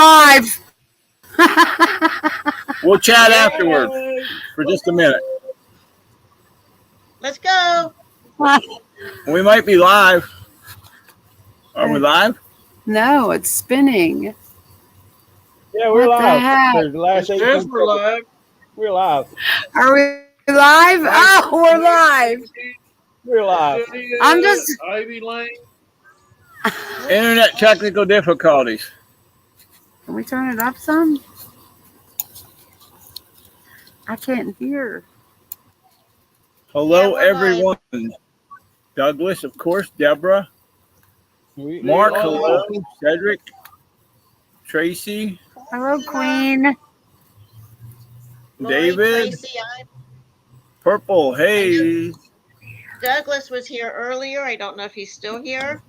live. We'll chat afterward for just a minute. Let's go. We might be live. Are we live? No, it's spinning. Yeah, we're What the live. heck? For the last It 18 says we're live. We're live. Are we live? Oh, we're live. We're live. I'm just- Ivy Lane. Internet technical difficulties. Can we turn it up some? I can't hear. Hello, Yeah, we're everyone. Douglas, of course. Deborah. Mark. Hello. Cedric. Tracy. Hello, Queen. Lori, David. Tracy, Purple. Hey. Douglas was here earlier. I don't know if he's still here.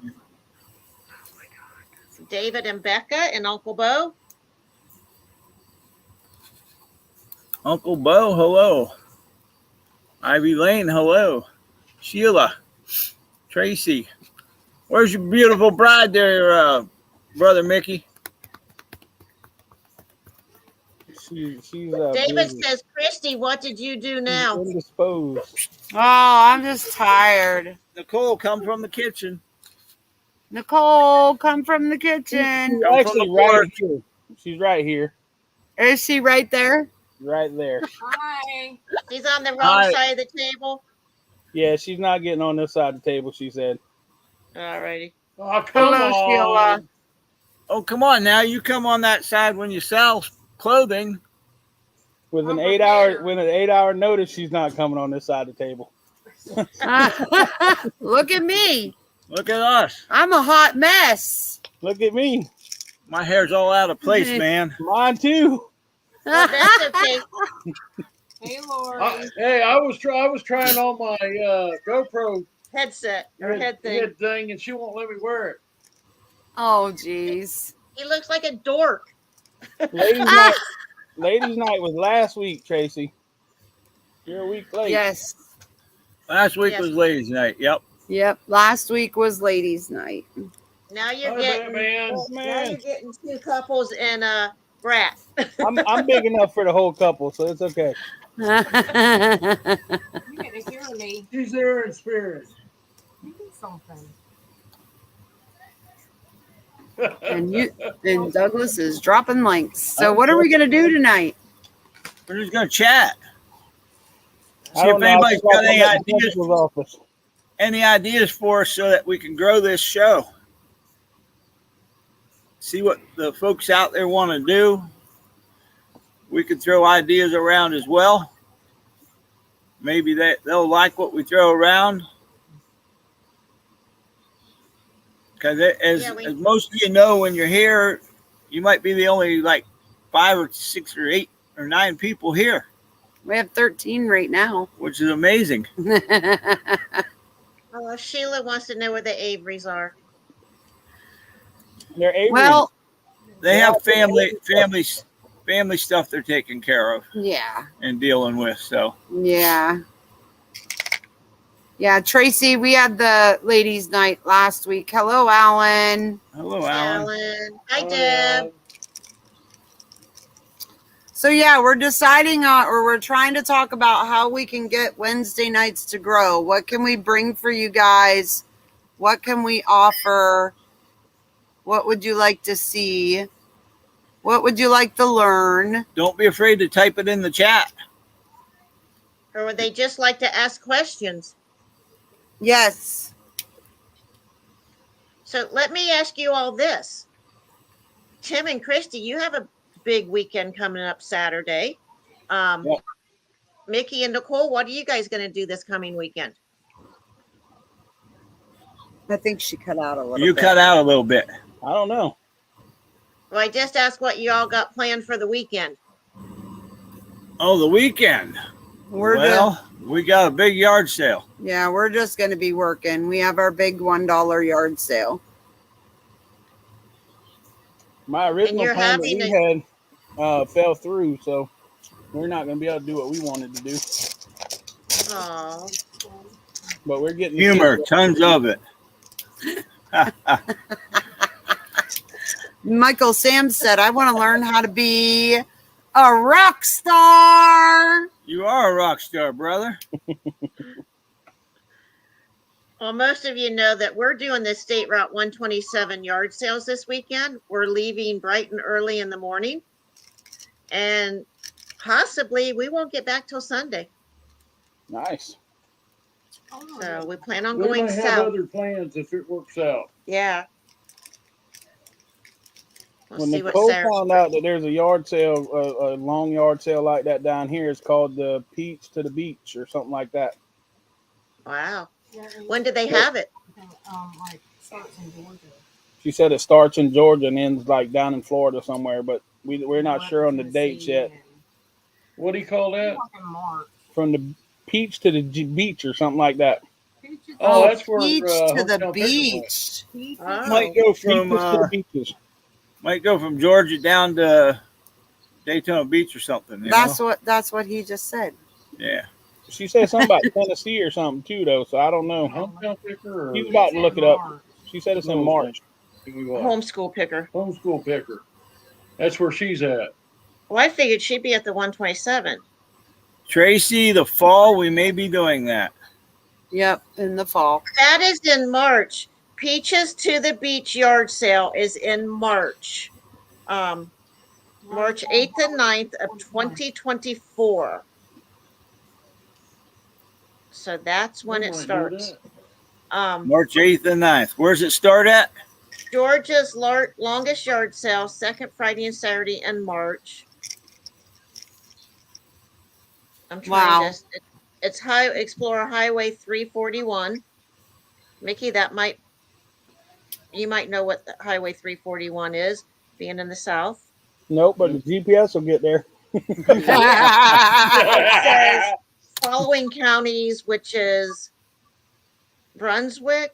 David and Becca and Uncle Bo. Uncle Bo. Hello. Ivy Lane. Hello. Sheila. Tracy. Where's your beautiful bride there, Brother Mickey? She's David says, Christy, what did you do now? indisposed. Oh, I'm just tired. Nicole, come from the kitchen. Nicole, come from the kitchen. She's Come actually from the right porch. here. She's right here. Is she right there? Right there. Hi. He's on the wrong Hi. side of the table. Yeah, she's not getting on this side of the table, she said. All righty. Oh, come Hello, on. Sheila. Oh, come on now. You come on that side when you sell clothing. With an Over 8-hour notice, she's not coming on this side of the table. Look at me. Look at us. I'm a hot mess. Look at me. My hair's all out of place, man. Mine too. Well, that's okay. Hey, Lori. Hey, I was trying on my GoPro Headset or head thing. head thing, and she won't let me wear it. Oh, jeez. He looks like a dork. Ladies night. Ladies night was last week, Tracy. You're a week late. Yes. Last week Yes. was ladies' night. Yep. Yep. Last week was ladies' night. Now you're Hi, getting man. Oh, now man. you're getting two couples and a brat. I'm big enough for the whole couple, so it's okay. You gotta hear me. She's there in spirit. You do something. and Douglas is dropping links. So what are we gonna do tonight? We're just gonna chat. See I don't if know, anybody's I got any I'm at the ideas. principal's office. Any ideas for us so that we can grow this show. See what the folks out there want to do. We could throw ideas around as well. Maybe they'll like what we throw around. Because as most of you know, when you're here, you might be the only like 5 or 6 or 8 or 9 people here, We have 13 right now. which is amazing. Sheila wants to know where the Averys are. They're Avery. Well, They have family stuff they're taking care of yeah. and dealing with. So Yeah. Yeah, Tracy, we had the ladies' night last week. Hello, Alan. hello, Alan. Alan. Hi, Deb. So yeah, we're deciding on, or we're trying to talk about how we can get Wednesday nights to grow. What can we bring for you guys? What can we offer? What would you like to see? What would you like to learn? Don't be afraid to type it in the chat. Or would they just like to ask questions? Yes. So let me ask you all this. Tim and Christy, you have a big weekend coming up Saturday. Mickey and Nicole, what are you guys going to do this coming weekend? I think she cut out a little You bit. cut out a little bit. I don't know. Well, I just asked what you all got planned for the weekend. Oh, the weekend. We got a big yard sale. Yeah, we're just going to be working. We have our big $1 yard sale. My original you're plan that having we had fell through, so we're not going to be able to do what we wanted to do. Oh, But we're getting Humor, tons of it. Michael Sam said, I want to learn how to be a rock star. You are a rock star, brother. Well, most of you know that we're doing the State Route 127 yard sales this weekend. We're leaving bright and early in the morning. And possibly we won't get back till Sunday. Nice. So we plan on We going may have south. other plans if it works out. Yeah. We'll When see what Nicole Sarah. found out that there's a yard sale, a long yard sale like that down here, it's called the Peach to the Beach or something like that. Wow. When did they have it? Like starts in Georgia. She said it starts in Georgia and ends like down in Florida somewhere, but we're not sure on the dates yet. What do you call that? March. From the Peach to the Beach or something like that. Oh, that's where Beach to Hotel the Picker beach. Oh. Might go from Beaches to the beaches. might go from Georgia down to Daytona Beach or something. You know? That's what he just said. Yeah. She said something about Tennessee or something too, though. So I don't know. Hotel Picker or He's about to look it up. She said it's in March. Homeschool picker. Homeschool Picker. That's where she's at. Well, I figured she'd be at the 127. Tracy, the fall we may be doing that. Yep, in the fall. That is in March. Peaches to the Beach yard sale is in March. March 8th and 9th of 2024. So that's when We it might do starts. that. March 8th and 9th. Where's it start at? Georgia's longest yard sale, second Friday and Saturday in March. I'm trying Wow. to. It's Explorer Highway 341. Mickey, you might know what the Highway 341 is, being in the South. Nope, but the GPS will get there. It says following counties, which is Brunswick.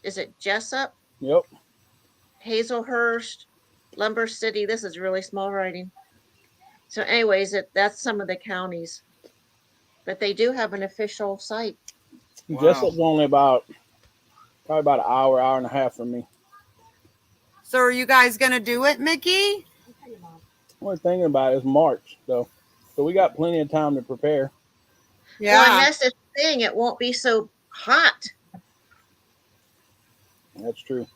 Is it Jessup? Yep. Hazelhurst, Lumber City. This is really small writing. So, anyways, that's some of the counties, but they do have an official site. Wow. Jessup's only probably about an hour and a half from me. So are you guys going to do it, Mickey? We're thinking about it is March, though. So we got plenty of time to prepare. Well, and Yeah. that's the thing. It won't be so hot. That's true.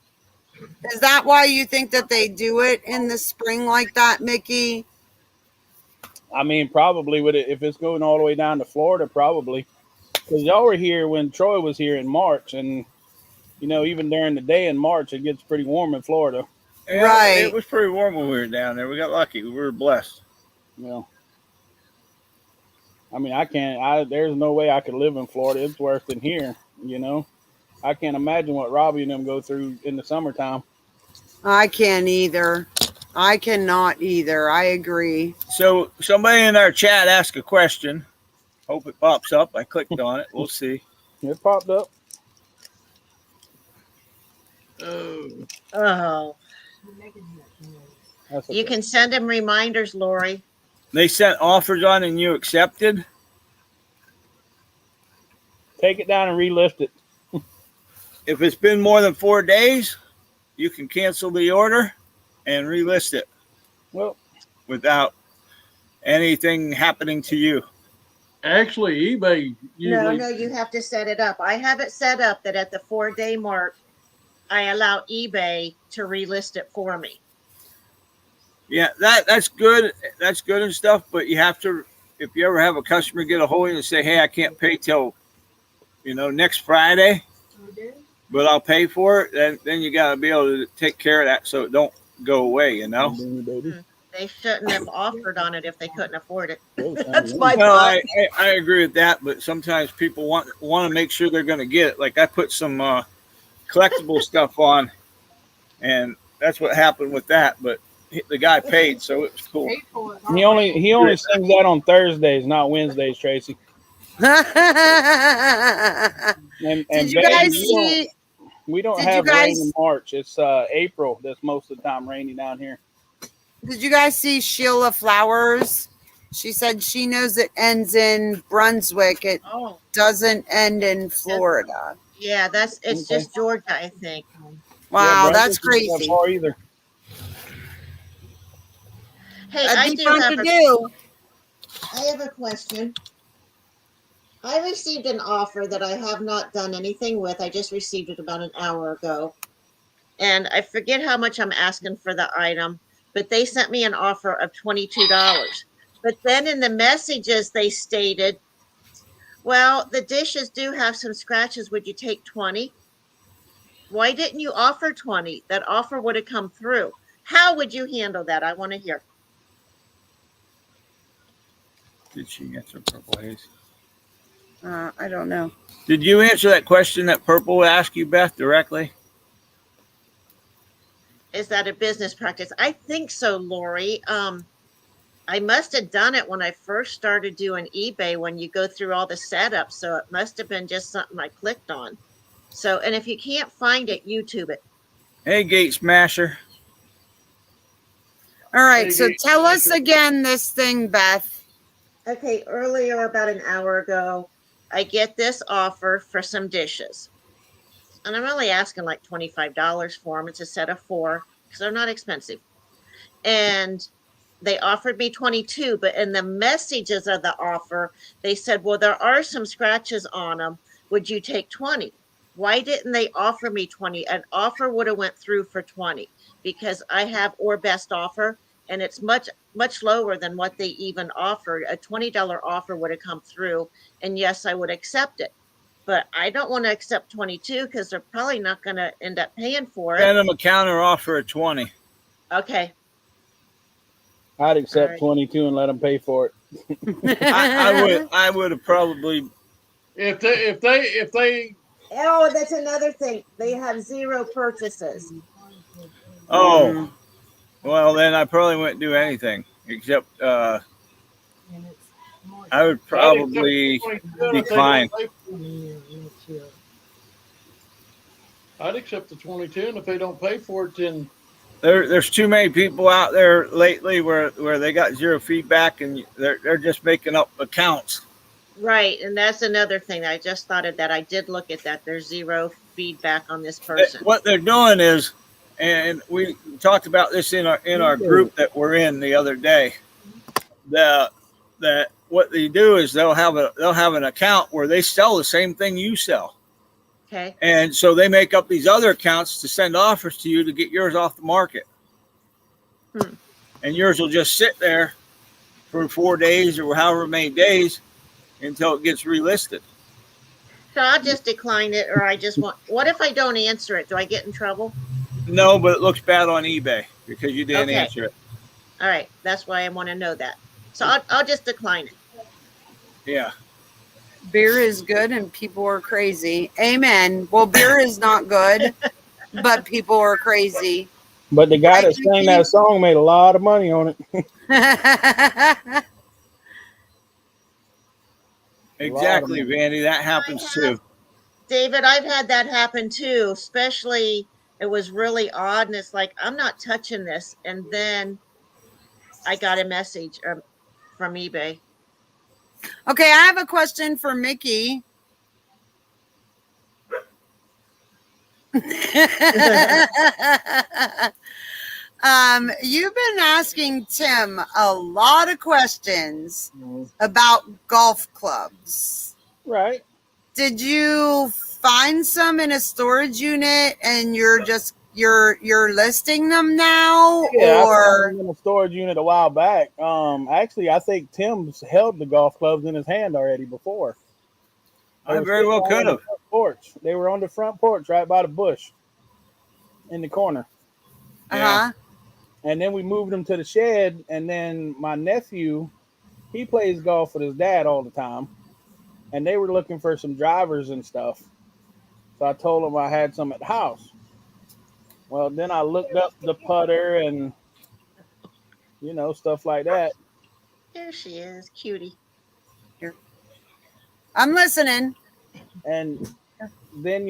Is that why you think that they do it in the spring like that, Mickey? I mean, probably with it if it's going all the way down to Florida, probably. Because y'all were here when Troy was here in March, and even during the day in March, it gets pretty warm in Florida. Yeah, Right. It was pretty warm when we were down there. We got lucky. We were blessed. I mean, there's no way I could live in Florida. It's worse than here, I can't imagine what Robbie and them go through in the summertime. I can't either. I cannot either. I agree. So somebody in our chat asked a question. Hope it pops up. I clicked on it. We'll see. It popped up. Oh, That's you okay. can send them reminders, Lori. They sent offers on and you accepted. Take it down and relist it. If it's been more than 4 days, you can cancel the order and relist it Well, without anything happening to you. Actually, eBay usually. No, you have to set it up. I have it set up that at the 4-day mark, I allow eBay to relist it for me. Yeah, that's good. That's good and stuff. But you have to, if you ever have a customer get a hold of you and say, "Hey, I can't pay till, next Friday, but I'll pay for it," then you got to be able to take care of that so it don't go away. They shouldn't have offered on it if they couldn't afford it. That's my No, thought. I agree with that, but sometimes people want to make sure they're going to get it. Like I put some collectible stuff on, and that's what happened with that. But the guy paid, so it was cool. he only sings that on Thursdays, not Wednesdays, Tracy. And Did you baby, guys see? we don't did have you rain guys- in March. It's April that's most of the time rainy down here. Did you guys see Sheila Flowers? She said she knows it ends in Brunswick. It Oh, doesn't end in Florida. yeah, it's Okay. just Georgia, I think. Wow, Yeah, that's Brunswick isn't that crazy. far either. Hey, That'd I be do fun have to a, do. I have a question. I received an offer that I have not done anything with. I just received it about an hour ago. And I forget how much I'm asking for the item, but they sent me an offer of $22. But then in the messages, they stated, well, the dishes do have some scratches. Would you take 20? Why didn't you offer 20? That offer would have come through. How would you handle that? I want to hear. Did she answer Purple Haze? I don't know. Did you answer that question that Purple asked you, Beth, directly? Is that a business practice? I think so, Lori. I must have done it when I first started doing eBay when you go through all the setups. So it must have been just something I clicked on. So, and if you can't find it, YouTube it. Hey, Gate Smasher. All right, Hey, so Gate tell us Smasher. again this thing, Beth. Okay, earlier, about an hour ago, I get this offer for some dishes. And I'm only asking like $25 for them. It's a set of 4 because they're not expensive. And they offered me 22, but in the messages of the offer, they said, well, there are some scratches on them. Would you take 20? Why didn't they offer me 20? An offer would have went through for 20 because I have or best offer and it's much lower than what they even offered. A $20 offer would have come through and yes, I would accept it. But I don't want to accept 22 because they're probably not going to end up paying for it. Send them a counter offer of 20. Okay. I'd accept Alright. 22 and let them pay for it. I would have probably. If they Oh, that's another thing. They have 0 purchases. Oh, well, then I probably wouldn't do anything except And it's March I would probably decline. I'd accept the 22, and if they don't pay for it, then There's too many people out there lately where they got 0 feedback and they're just making up accounts. Right, and that's another thing. I just thought of that. I did look at that. There's 0 feedback on this person. What they're doing is, and we talked about this in our group that we're in the other day. That what they do is they'll have an account where they sell the same thing you sell. Okay. And so they make up these other accounts to send offers to you to get yours off the market. And yours will just sit there for 4 days or however many days until it gets relisted. So I'll just decline it, or I just want. What if I don't answer it? Do I get in trouble? No, but it looks bad on eBay because you didn't Okay. answer it. All right, that's why I want to know that. So I'll just decline it. Yeah. Beer is good and people are crazy. Amen. Well, beer is not good, but people are crazy. But the guy I that think sang that song made a lot of money on it. Exactly, Vandy. That happens too. David, I've had that happen too, especially it was really odd. And it's like, I'm not touching this. And then I got a message from eBay. Okay, I have a question for Mickey. You've been asking Tim a lot of questions about golf clubs. Right. Did you find some in a storage unit and you're listing them now? Yeah, or I found them in a storage unit a while back. Actually, I think Tim's held the golf clubs in his hand already before. I very well could have. Porch. They were on the front porch right by the bush in the corner. uh-huh. And then we moved them to the shed. And then my nephew, he plays golf with his dad all the time. And they were looking for some drivers and stuff. So I told them I had some at the house. Well, then I looked up the putter and, stuff like that. There she is, cutie. I'm listening. And then,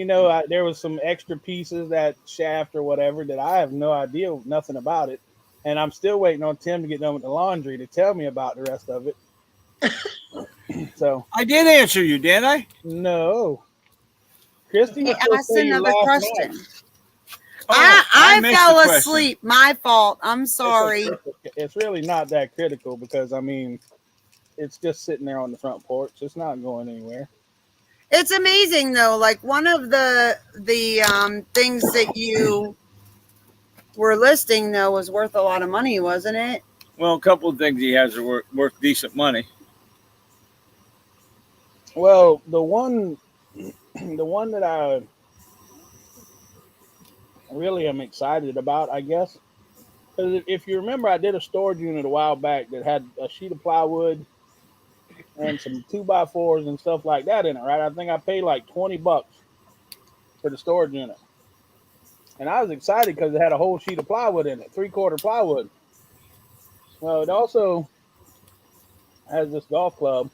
there was some extra pieces, that shaft or whatever, that I have no idea, nothing about it. And I'm still waiting on Tim to get done with the laundry to tell me about the rest of it. So I did answer you, didn't I? no. Christy He was supposed asked to tell you another last question. night. I missed fell the question. asleep. My fault. I'm sorry. It's really not that critical because I mean, it's just sitting there on the front porch. It's not going anywhere. It's amazing though. Like one of the things that you were listing though was worth a lot of money, wasn't it? Well, a couple of things he has are worth decent money. Well, the one that I really am excited about, I guess, because if you remember, I did a storage unit a while back that had a sheet of plywood and some 2x4s and stuff like that in it, right? I think I paid like $20 for the storage unit. And I was excited because it had a whole sheet of plywood in it, 3/4 plywood. Well, it also has this golf club.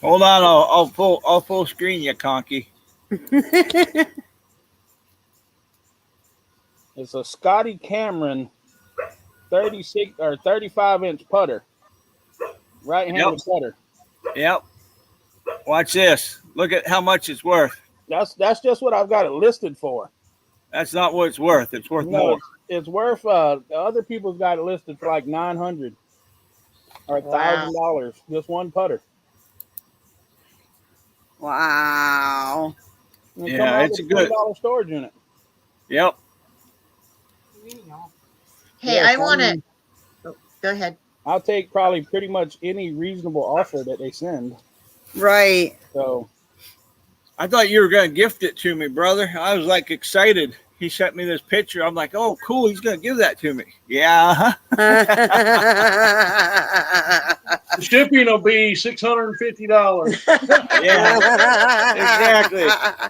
Hold on, I'll full screen you, Conky. It's a Scotty Cameron 36 or 35-inch putter, right-handed putter. Yep. Watch this. Look at how much it's worth. That's just what I've got it listed for. That's not what it's worth. It's worth more. It's worth. Other people's got it listed for like $900 or $1,000. Just one putter. Wow. Yeah, it's a good $20 storage unit. Yep. Hey, Yes, I want to. Go ahead. I'll take probably pretty much any reasonable offer that they send. Right. So I thought you were going to gift it to me, brother. I was like excited. He sent me this picture. I'm like, oh, cool. He's going to give that to me. Yeah. The shipping will be $650. Yeah. Exactly. I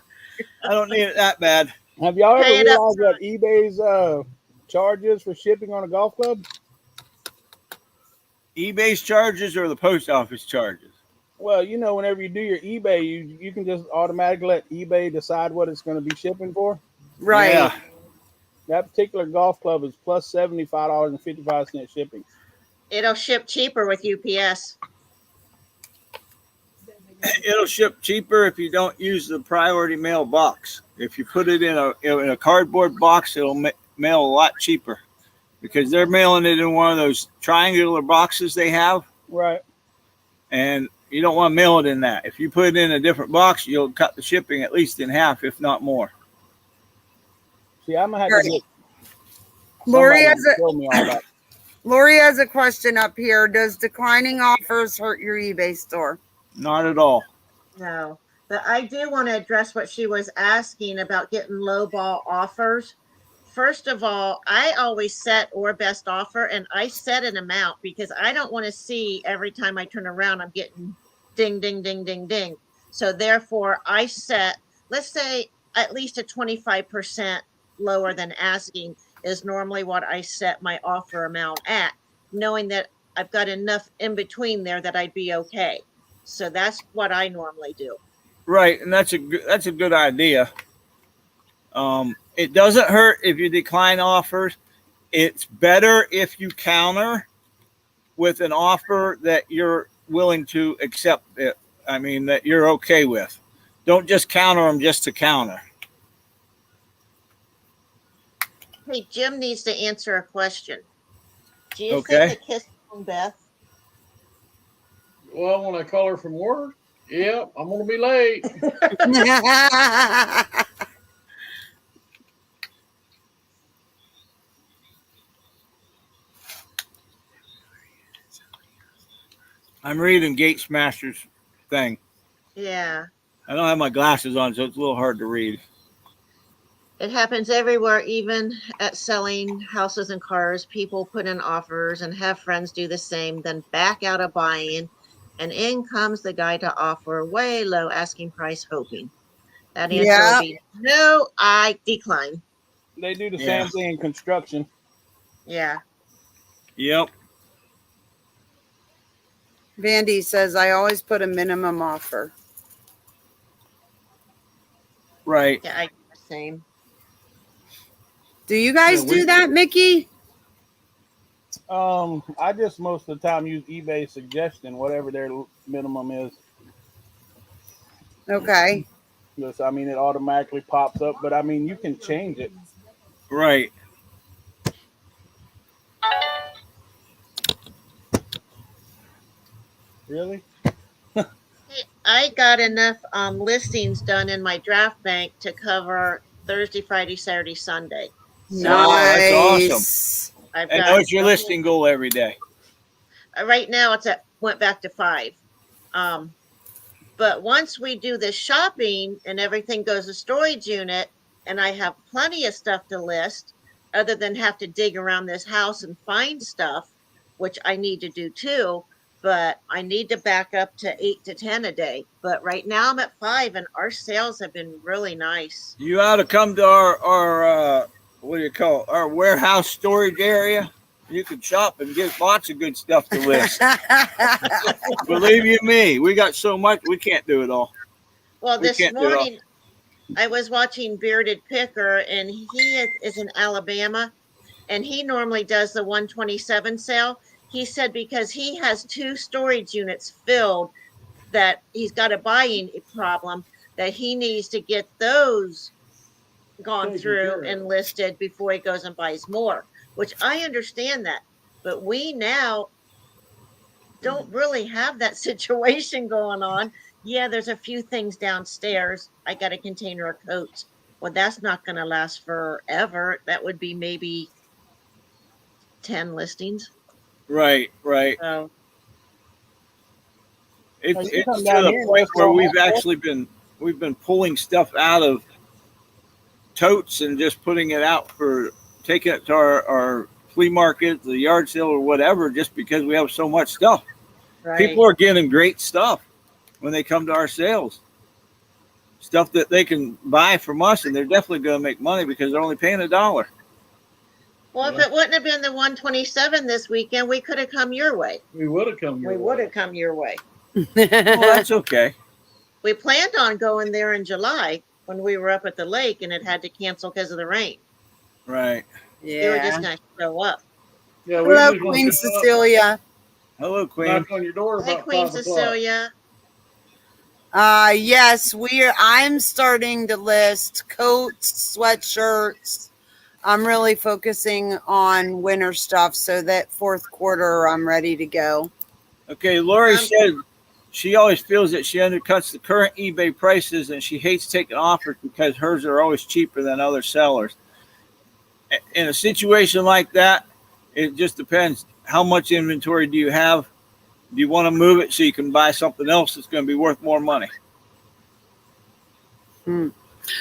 don't need it that bad. have y'all ever Pay it up realized what eBay's charges for shipping on a golf club? eBay's charges or the post office charges? Well, you know, whenever you do your eBay, you can just automatically let eBay decide what it's going to be shipping for. Right. Yeah. That particular golf club is plus $75.55 shipping. It'll ship cheaper with UPS. It'll ship cheaper if you don't use the priority mail box. If you put it in a cardboard box, it'll mail a lot cheaper because they're mailing it in one of those triangular boxes they have. Right. And you don't want to mail it in that. If you put it in a different box, you'll cut the shipping at least in half, if not more. See, I'm gonna have to get Lori somebody has to show me all that. Lori has a question up here. Does declining offers hurt your eBay store? Not at all. No, but I do want to address what she was asking about getting lowball offers. First of all, I always set or best offer, and I set an amount because I don't want to see every time I turn around, I'm getting ding, ding, ding, ding, ding. So therefore, I set, let's say, at least a 25% lower than asking is normally what I set my offer amount at, knowing that I've got enough in between there that I'd be okay. So that's what I normally do. Right, and that's a good idea. It doesn't hurt if you decline offers. It's better if you counter with an offer that you're willing to accept it. I mean, that you're okay with. Don't just counter them just to counter. Hey, Jim needs to answer a question. Do you Okay. think the kiss from Beth? Well, when I call her from work, yep, I'm going to be late. I'm reading Gates Masters thing. Yeah, I don't have my glasses on, so it's a little hard to read. it happens everywhere, even at selling houses and cars. People put in offers and have friends do the same, then back out of buying, and in comes the guy to offer way low asking price, hoping. That answer Yeah. would be no, I decline. They do the Yeah. same thing in construction. Yeah. Yep. Vandy says, I always put a minimum offer. Right. Yeah, I do the same. Do you guys Yeah, we- do that, Mickey? I just most of the time use eBay suggestion, whatever their minimum is. Okay. Just, I mean, it automatically pops up, but I mean, you can change it. Right. Really? Hey, I got enough listings done in my draft bank to cover Thursday, Friday, Saturday, Sunday. So That's awesome. Nice. I've And got what's your the whole- listing goal every day? right now it's at went back to 5. But once we do the shopping and everything goes to storage unit and I have plenty of stuff to list, other than have to dig around this house and find stuff, which I need to do too, but I need to back up to 8 to 10 a day. But right now I'm at 5 and our sales have been really nice. You ought to come to our what do you call it? Our warehouse storage area. You can shop and get lots of good stuff to list. Believe you me, we got so much we can't do it all. Well, We this can't do it all. morning I was watching Bearded Picker, and he is in Alabama, and he normally does the 127 sale. He said because he has 2 storage units filled, that he's got a buying problem, that he needs to get those gone Taken through care of. and listed before he goes and buys more, which I understand that. But we now don't really have that situation going on. Yeah, there's a few things downstairs. I got a container of coats. Well, that's not going to last forever. That would be maybe 10 listings. Right. So It's Well, you it's come to down the here and point list where all we've that actually been pulling stuff out of totes and just putting it out for taking it to our flea market, the yard sale, or whatever, just because we have so much stuff. right. People are getting great stuff when they come to our sales. Stuff that they can buy from us, and they're definitely going to make money because they're only paying $1. Well, if Yeah. it wouldn't have been the 127 this weekend, we could have come your way. We would have come your We way. would have come your way. Well, that's okay. We planned on going there in July when we were up at the lake, and it had to cancel because of the rain. Right. We were just Yeah. going to show up. Yeah, we Hello, was gonna Queen show up, Cecilia. Hello, Queen. knock on your door Hey, about Queen 5 o'clock. Cecilia. Yes, I'm starting to list coats, sweatshirts. I'm really focusing on winter stuff so that fourth quarter I'm ready to go. Okay, Lori Um, said she always feels that she undercuts the current eBay prices and she hates taking offers because hers are always cheaper than other sellers. In a situation like that, it just depends. How much inventory do you have? Do you want to move it so you can buy something else that's going to be worth more money? Hmm.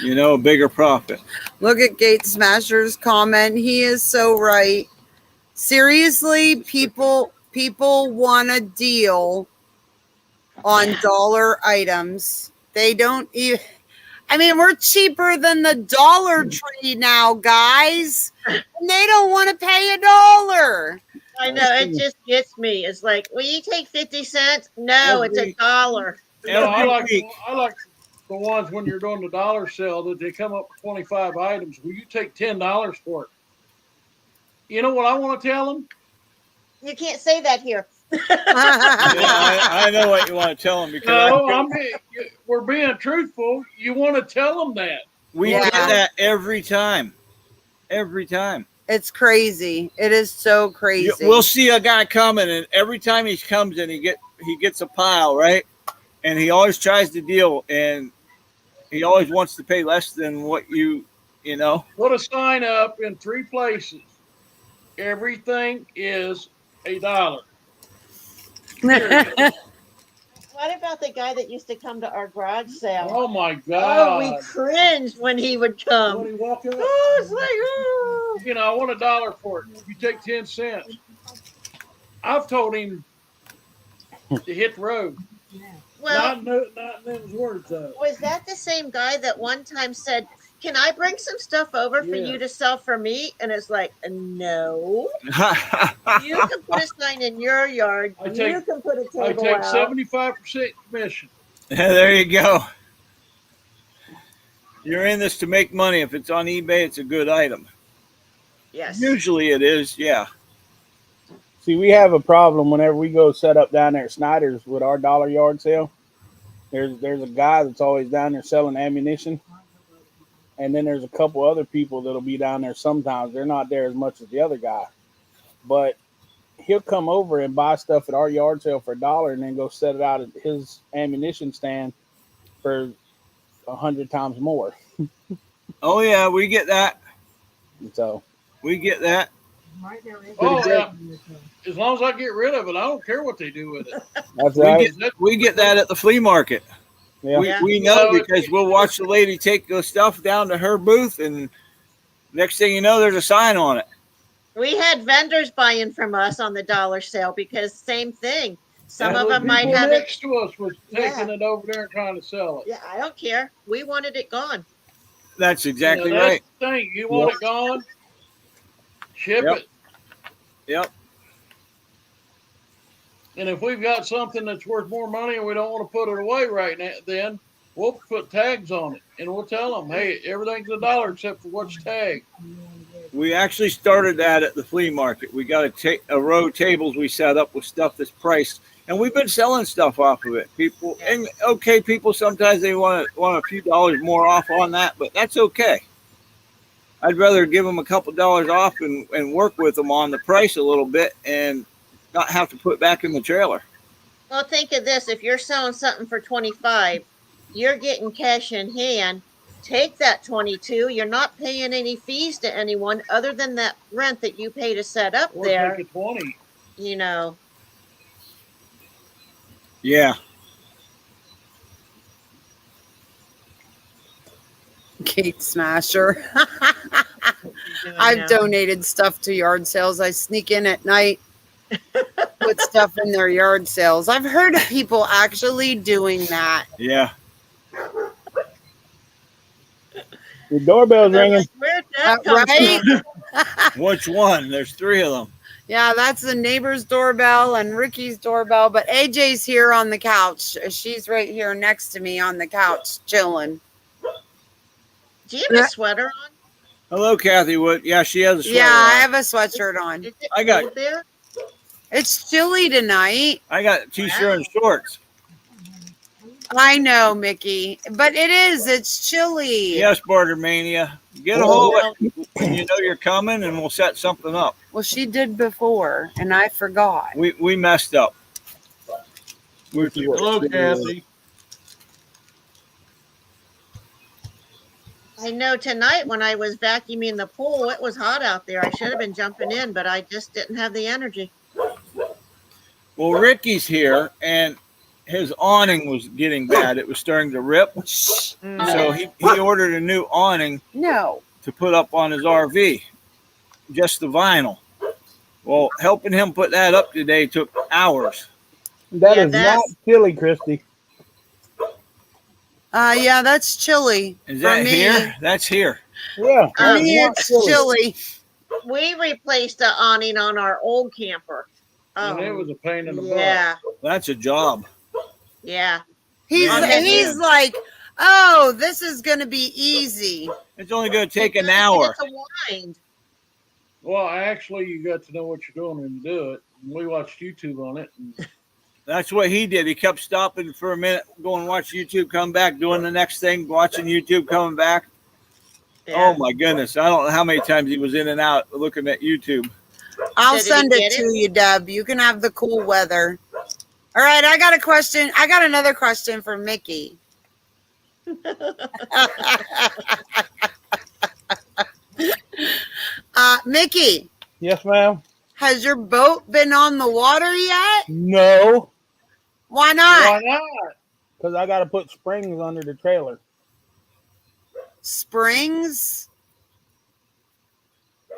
You know, a bigger profit. Look at Gate Smasher's comment. He is so right. Seriously, people want a deal on dollar items. They don't even. I mean, we're cheaper than the Dollar Tree now, guys. And they don't want to pay $1. I know, it just gets me. It's like, will you take 50 cents? No, it's Every- $1. No, I Every like week. the ones when you're doing the dollar sale that they come up with 25 items. Will you take $10 for it? You know what I want to tell them? You can't say that here. Yeah, I know what you want to tell them because No, we're being truthful. You want to tell them that. we Yeah. get that every time. Every time. It's crazy. It is so crazy. We'll see a guy coming, and every time he comes in, he gets a pile, right? And he always tries to deal, and he always wants to pay less than what you know. Put a sign up in 3 places. Everything is $1. What about the guy that used to come to our garage sale? Oh my Oh, God! we cringed when he would When come. he walk up, Oh, it's like, oh. you know, I want $1 for it. You take 10 cents. I've told him to hit the road. Well, Not in those words though. was that the same guy that one time said, "Can I bring some stuff over for Yeah. you to sell for me?" And it's like, no. You can put a sign in your yard. I You take- can put a I table take out. 75% commission. There you go. You're in this to make money. If it's on eBay, it's a good item. Yes. Usually it is, yeah. See, we have a problem whenever we go set up down there at Snyder's with our dollar yard sale. There's a guy that's always down there selling ammunition, and then there's a couple other people that'll be down there sometimes. They're not there as much as the other guy, but he'll come over and buy stuff at our yard sale for $1 and then go set it out at his ammunition stand for 100 times more. Oh yeah, we get that. And so We get that. Right there is. Oh, yeah. As long as I get rid of it, I don't care what they do with it. that's We right. We get that at the flea market. Yeah. Yeah. We know So- because we'll watch the lady take the stuff down to her booth, and next thing you know, there's a sign on it. We had vendors buying from us on the dollar sale because same thing. Some Yeah. of them might People have it. next to us was taking it over there and trying to sell it. Yeah, I don't care. We wanted it gone. That's exactly You know, that's right. the thing. You want it gone, ship Yep. it. Yep. And if we've got something that's worth more money and we don't want to put it away right now, then we'll put tags on it and we'll tell them, hey, everything's $1 except for what's tagged. We actually started that at the flea market. We got a row of tables we set up with stuff that's priced, and we've been selling stuff off of it. People, and okay, people sometimes they want a few dollars more off on that, but that's okay. I'd rather give them a couple dollars off and work with them on the price a little bit and not have to put back in the trailer. Well, think of this. If you're selling something for 25, you're getting cash in hand. Take that 22. You're not paying any fees to anyone other than that rent that you pay to set up Or there. take a 20. You know, Yeah. Gate smasher. doing I've now. donated stuff to yard sales. I sneak in at night, put stuff in their yard sales. I've heard of people actually doing that. Yeah. The doorbell's They're ringing. like, where'd that come Right? from? Which one? There's 3 of them. Yeah, that's the neighbor's doorbell and Ricky's doorbell. But AJ's here on the couch. She's right here next to me on the couch, chilling. Do you have a sweater on? Hello, Kathy Wood. Yeah, she has a sweater Yeah, I on. have a sweatshirt on. Is it I got- cold there? It's chilly tonight. I got a t-shirt and shorts. I know, Mickey, but it is. It's chilly. Yes, Barter Mania. Get a hold of it when you know you're coming, and we'll set something up. Well, she did before, and I forgot. We messed up. Hello, Kathy. I know tonight when I was vacuuming the pool, it was hot out there. I should have been jumping in, but I just didn't have the energy. Well, Ricky's here, and his awning was getting bad. It was starting to rip. Mm. So he ordered a new awning No. to put up on his RV, just the vinyl. Well, helping him put that up today took hours. That Yeah, is not that's- chilly, Christy. Yeah, that's chilly. Is For that me. here? That's here. Yeah. For that's me, not it's chilly. We replaced the awning on our old camper. And it was a pain in the butt. Yeah, That's a job. yeah. He's Yeah. like, oh, this is gonna be easy. It's only going to take It an does, hour. but It's a wind. Well, actually, you got to know what you're doing when you do it. And we watched YouTube on it. And That's what he did. He kept stopping for a minute, going and watch YouTube, come back, doing the next thing, watching YouTube, coming back. Yeah. Oh my goodness. I don't know how many times he was in and out looking at YouTube. I'll Did he send it get to it? you, Deb. You can have the cool weather. All right, I got a question. I got another question for Mickey. Mickey, Yes, ma'am. has your boat been on the water yet? No, Why not? why not? because I got to put springs under the trailer. Springs?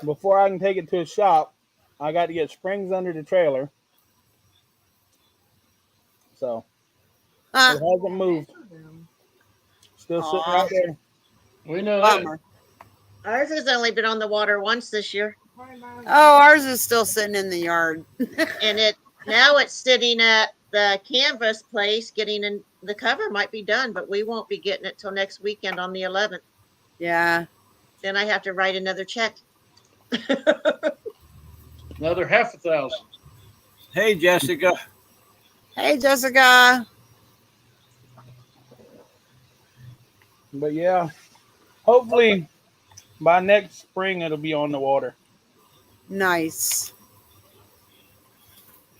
Before I can take it to a shop, I got to get springs under the trailer. So it hasn't moved. Still sitting Aw. right there. We know that. Bummer. Ours has only been on the water once this year, Oh, ours is still sitting in the yard. and now it's sitting at the canvas place, getting in. The cover might be done, but we won't be getting it till next weekend on the 11th. Yeah. Then I have to write another check. Another $1,000. Hey, Jessica. Hey, Jessica. But yeah, hopefully by next spring it'll be on the water. Nice.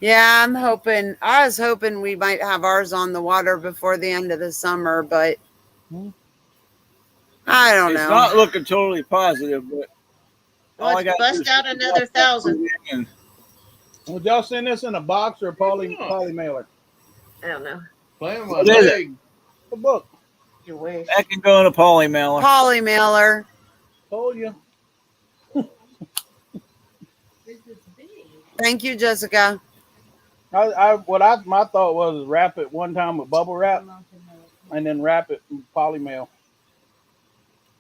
Yeah, I'm hoping. I was hoping we might have ours on the water before the end of the summer, but I don't It's know. not looking totally positive, but all I Let's got to do bust is out another 1,000. and Would y'all send this in a box or a poly mailer? I don't know. Playing my What is it? leg. The book. You wish. that can go in a poly mailer. Poly mailer. Told you. This is big. Thank you, Jessica. My thought was wrap it one time with bubble wrap and then wrap it in poly mail.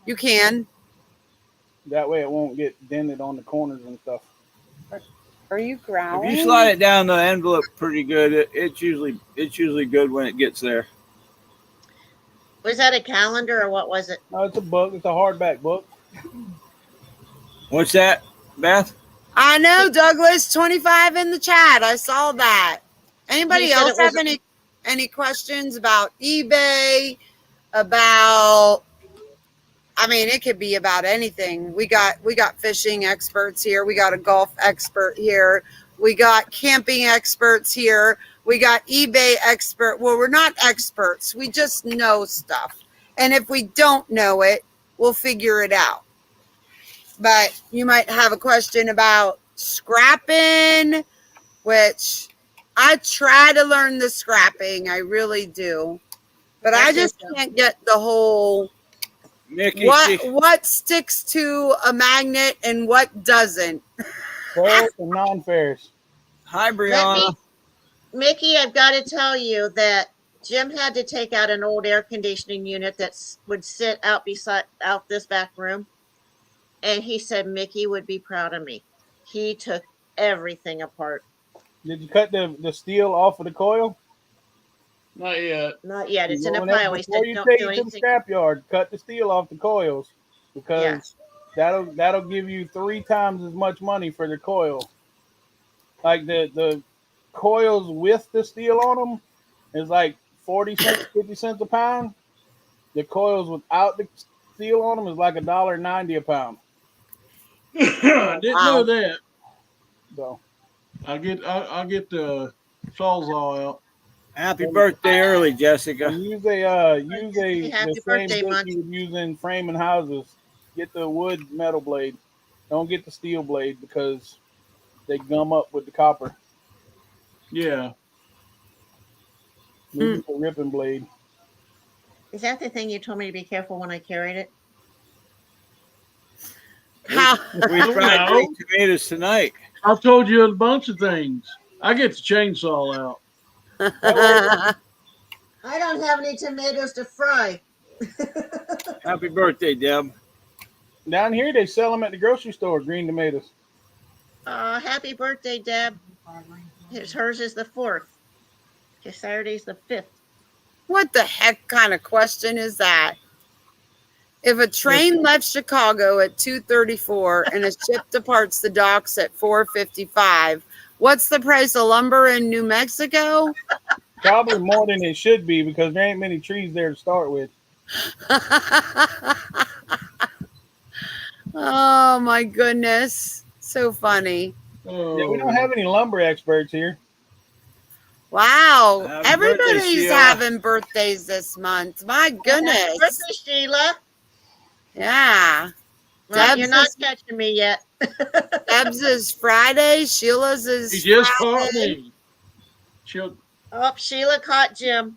You can. That way it won't get dented on the corners and stuff. Are you growling? If you slide it down the envelope pretty good, it's usually good when it gets there. Was that a calendar or what was it? No, it's a book. It's a hardback book. What's that, Beth? I know, Douglas. 25 in the chat. I saw that. Anybody You said else it have was- any questions about eBay? About, I mean, it could be about anything. We got fishing experts here. We got a golf expert here. We got camping experts here. We got eBay expert. Well, we're not experts. We just know stuff. And if we don't know it, we'll figure it out. But you might have a question about scrapping, which I try to learn the scrapping. I really do. But I just can't get the whole Mickey, what sticks to a magnet and what doesn't. Ferrous and non-ferrous. hi, Brianna. Mickey, I've got to tell you that Jim had to take out an old air conditioning unit that would sit out this back room. And he said Mickey would be proud of me. He took everything apart. Did you cut the steel off of the coil? Not yet. Not yet. It's in a Whenever- pile. He Before said you don't take do it to the anything. scrapyard, cut the steel off the coils because Yeah. that'll give you 3 times as much money for the coil. Like the coils with the steel on them is like 40 cents, 50 cents a pound. The coils without the steel on them is like $1.90 a pound. I didn't know that. So I'll get the sawzall out. Happy birthday early, Jessica. and use Happy the same birthday, book Munch. you would use in framing houses. Get the wood metal blade. Don't get the steel blade because they gum up with the copper. Yeah. Use the ripping blade. Is that the thing you told me to be careful when I carried it? How? We tried to make tomatoes tonight. I've told you a bunch of things. I get the chainsaw out. I don't have any tomatoes to fry. Happy birthday, Deb. Down here, they sell them at the grocery store, green tomatoes. Happy birthday, Deb. Hers is the 4th. Okay, Saturday's the 5th. What the heck kind of question is that? If a train left Chicago at 2:34 and a ship departs the docks at 4:55, what's the price of lumber in New Mexico? Probably more than it should be because there ain't many trees there to start with. Oh my goodness. So funny. Oh, Yeah, we don't have any lumber experts here. Wow. Happy Everybody's birthday, Sheila. having birthdays this month. My Happy goodness. birthday, Sheila. Yeah. Well, Deb's you're not is- catching me yet. Deb's is Friday. Sheila's is He just caught Friday. me. She'll Oh, Sheila caught Jim.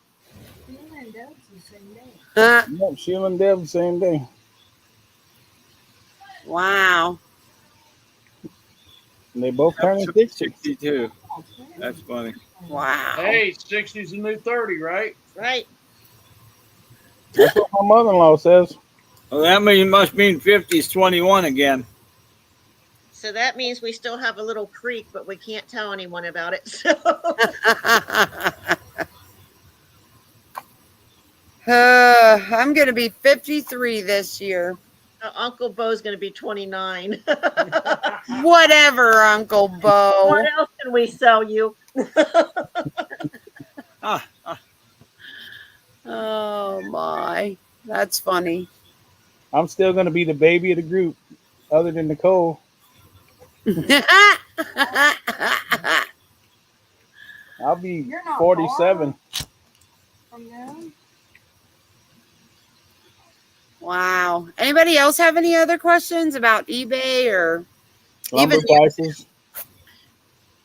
Sheila and Doug's the same day. Yep, Sheila and Deb the same day. Wow. And they both turning 60. 62. That's funny. Wow. hey, 60's the new 30, right? Right. That's what my mother-in-law says. Well, that must mean 50 is 21 again. So that means we still have a little creek, but we can't tell anyone about it. So I'm going to be 53 this year. Uncle Bo's going to be 29. Whatever, Uncle Bo. What else can we sell you? Ah, Oh, my. That's funny. I'm still gonna be the baby of the group, other than Nicole. I'll be You're not 47. from them. Wow. Anybody else have any other questions about eBay or Lumber even prices.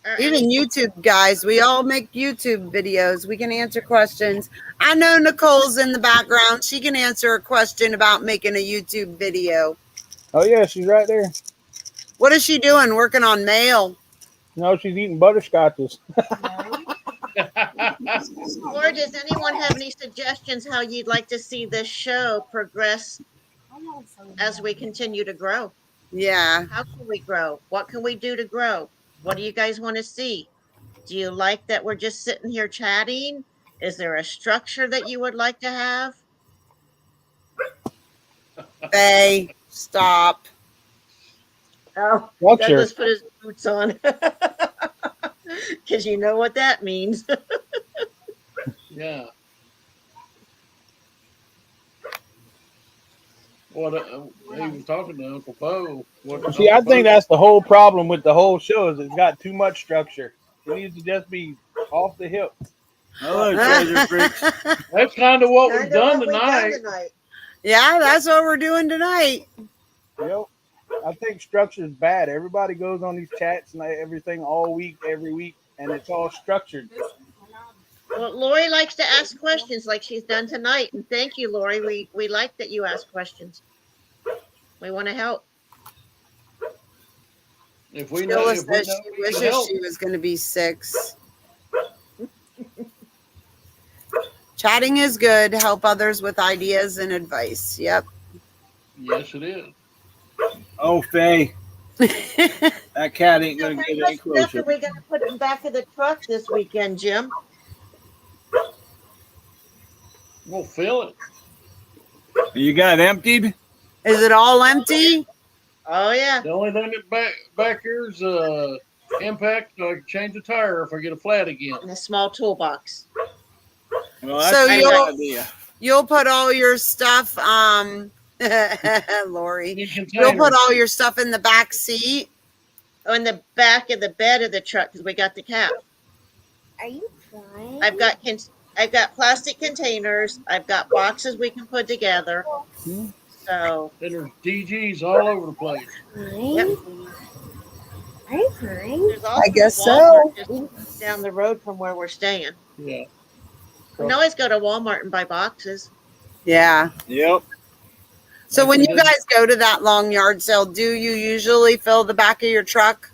Or even anything. YouTube, guys? We all make YouTube videos. We can answer questions. I know Nicole's in the background. She can answer a question about making a YouTube video. Oh yeah, she's right there. What is she doing? Working on mail. No, she's eating butterscotches. No. Or does anyone have any suggestions how you'd like to see this show progress I want some of as that. we continue to grow? Yeah. How can we grow? What can we do to grow? What do you guys want to see? Do you like that we're just sitting here chatting? Is there a structure that you would like to have? Faye, stop. Oh, Structure. Douglas put his boots on. Because you know what that means. Yeah. What he was talking to Uncle Poe. What See, I Uncle think Poe- that's the whole problem with the whole show is it's got too much structure. It needs to just be off the hip. Hello, treasure freaks. that's kind of what we've Kinda done what we've tonight. tonight. Yeah, that's what we're doing tonight. Yep. I think structure is bad. Everybody goes on these chats and everything all week, every week, and it's all structured. Well, Lori likes to ask questions like she's done tonight. And thank you, Lori. We like that you ask questions. We want to help. If we know, Sheila if we says know she we can wishes help. she was going to be 6. Chatting is good. Help others with ideas and advice. Yep. Yes, it is. Oh, Faye, that cat ain't gonna get any Stuff closer. are we going to put in the back of the truck this weekend, Jim? We'll fill it. You got it emptied? Is it all empty? Oh, yeah. The only thing that back here is impact. So I can change the tire if I get a flat again. In a small toolbox. Well, that's So a you'll- good idea. You'll put all your stuff, Lori. In You'll containers. put all your stuff in the back seat. Oh, in the back of the bed of the truck because we got the cap. Are you crying? I've got plastic containers. I've got boxes we can put together. So And there's DGs all over the place. crying? Yep. Are you crying? there's also I guess Walmart so. just down the road from where we're staying. Yeah. We can always go to Walmart and buy boxes. Yeah. Yep. So Like when we you did- guys go to that long yard sale, do you usually fill the back of your truck?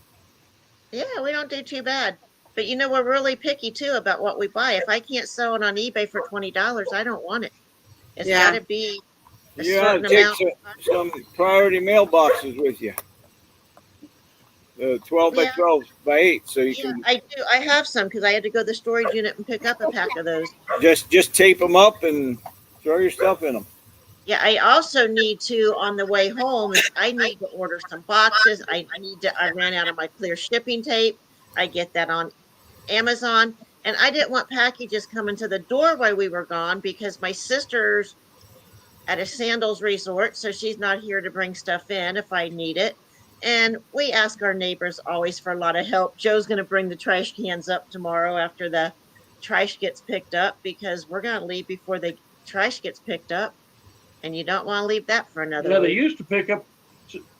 Yeah, we don't do too bad. But you know, we're really picky too about what we buy. If I can't sell it on eBay for $20, I don't want it. It's Yeah. got to be a You ought certain to take amount. some priority mailboxes with you. The 12 by Yeah. 12 by 8, so you Yeah, can I do. I have some because I had to go to the storage unit and pick up a pack of those. just tape them up and throw your stuff in them. Yeah, I also need to on the way home. I need to order some boxes. I ran out of my clear shipping tape. I get that on Amazon, and I didn't want packages coming to the door while we were gone because my sister's at a sandals resort, so she's not here to bring stuff in if I need it. And we ask our neighbors always for a lot of help. Joe's going to bring the trash cans up tomorrow after the trash gets picked up because we're going to leave before the trash gets picked up. And you don't want to leave that for another Yeah, they week. used to pick up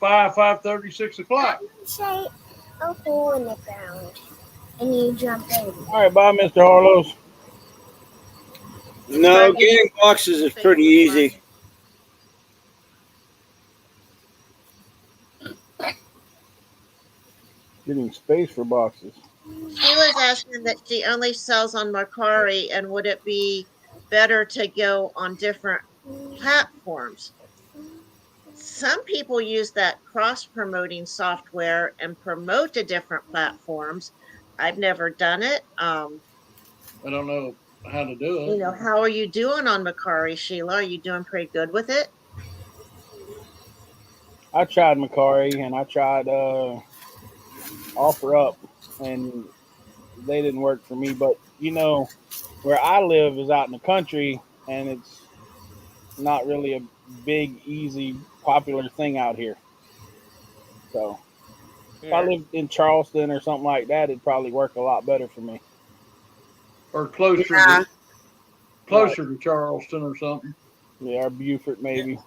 5:30, 6 o'clock. Say a hole in the ground, and you jump in. All right, bye, Mr. Harlows. No, getting boxes is pretty easy. Getting space for boxes. Sheila's asking that she only sells on Mercari, and would it be better to go on different platforms? Some people use that cross-promoting software and promote to different platforms. I've never done it. I don't know how to do You it. know, how are you doing on Mercari, Sheila? Are you doing pretty good with it? I tried Macari and I tried Offer Up, and they didn't work for me. But you know, where I live is out in the country, and not really a big, easy, popular thing out here. So if I Yeah. lived in Charleston or something like that, it'd probably work a lot better for me. Or closer Yeah. to Charleston or something. Yeah, or Beaufort maybe.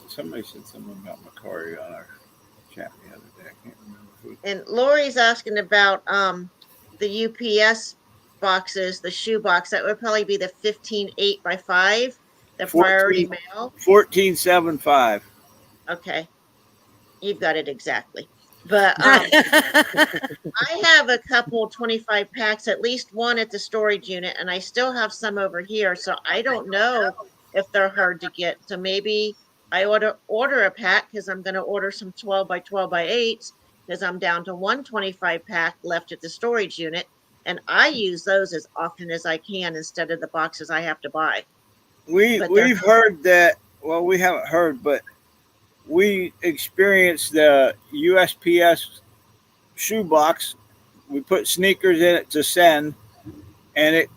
Somebody said something about Macari on our chat the other day. I can't remember who. And Lori's asking about the UPS boxes, the shoe box. That would probably be the 15 8x5, the priority 14. mail. 1475. Okay, you've got it exactly. But I have a couple 25 packs, at least one at the storage unit, and I still have some over here. So I don't know if they're hard to get. So maybe I order a pack because I'm going to order some 12 by 12 by 8s because I'm down to 125 pack left at the storage unit. And I use those as often as I can instead of the boxes I have to buy. But We've heard that. Well, we haven't heard, but we experienced the USPS shoebox. We put sneakers in it to send, and it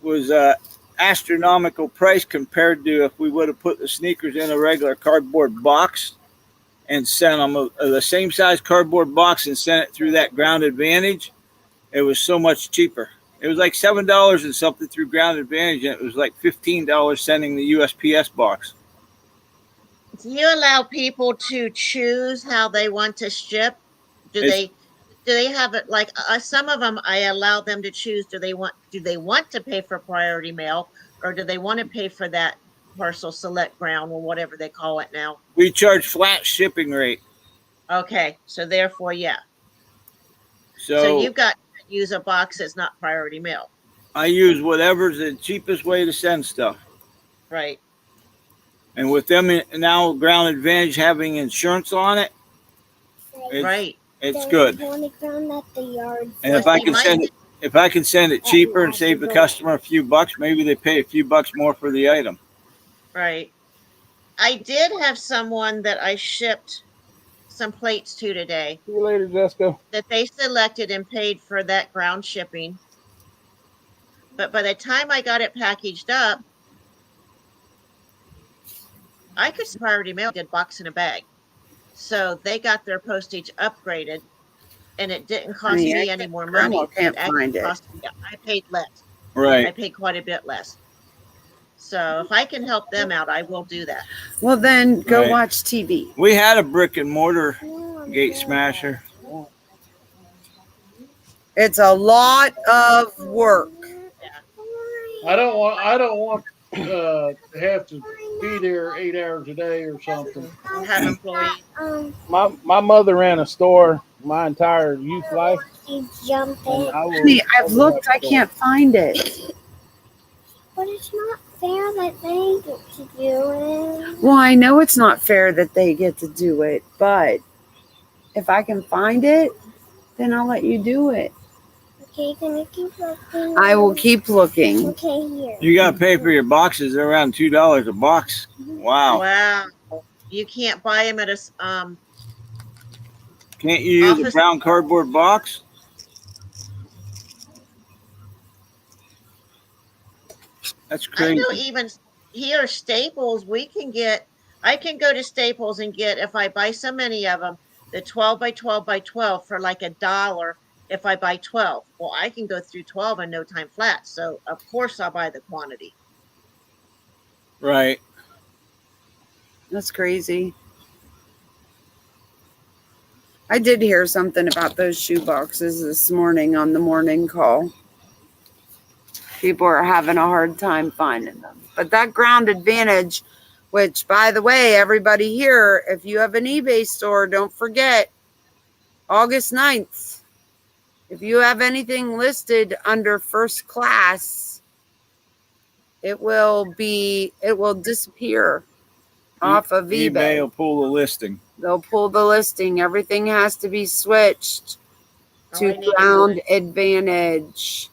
was a astronomical price compared to if we would have put the sneakers in a regular cardboard box and sent them the same size cardboard box and sent it through that Ground Advantage. It was so much cheaper. It was like $7 and something through Ground Advantage, and it was like $15 sending the USPS box. Do you allow people to choose how they want to ship? Do they have it like some of them? I allow them to choose. Do they want to pay for priority mail, or do they want to pay for that parcel select ground or whatever they call it now? We charge flat shipping rate. Okay, so therefore, yeah. So So you've got to use a box that's not priority mail, I use whatever's the cheapest way to send stuff. right? And with them now Ground Advantage having insurance on it, It's- Right. it's good. Playground at the yard. And if I can send it cheaper and save the customer a few bucks, maybe they pay a few bucks more for the item. Right. I did have someone that I shipped some plates to today See you later, Jessica. that they selected and paid for that ground shipping. But by the time I got it packaged up, I could priority mail did box in a bag. So they got their postage upgraded and it didn't cost me any more money. Grandma can't actually find it. cost me- I paid less. I Right. paid quite a bit less. So if I can help them out, I will do that. Well, then go Right. watch TV. We had a brick and mortar gate smasher. It's a lot of work. I don't want to have to be there 8 hours a day or something. I have employees. My mother ran a store my entire youth life. You jump And in. I will Honey, I've always looked. have I to go. can't find it. But it's not fair that they get to do it. Well, I know it's not fair that they get to do it, but if I can find it, then I'll let you do it. Okay, can you keep looking? I will keep looking. Okay, here. You got to pay for your boxes. They're around $2 a box. Wow. Wow. You can't buy them at a Can't you use a Office- brown cardboard box? That's I crazy. know even here Staples, I can go to Staples and get, if I buy so many of them, the 12 by 12 by 12 for like $1 if I buy 12. Well, I can go through 12 in no time flat. So of course I'll buy the quantity. Right. That's crazy. I did hear something about those shoe boxes this morning on the morning call. People are having a hard time finding them. But that Ground Advantage, which, by the way, everybody here, if you have an eBay store, don't forget, August 9th, if you have anything listed under first class, it will disappear off of eBay eBay. will pull the listing. They'll pull the listing. Everything has to be switched Oh, to Ground Advantage.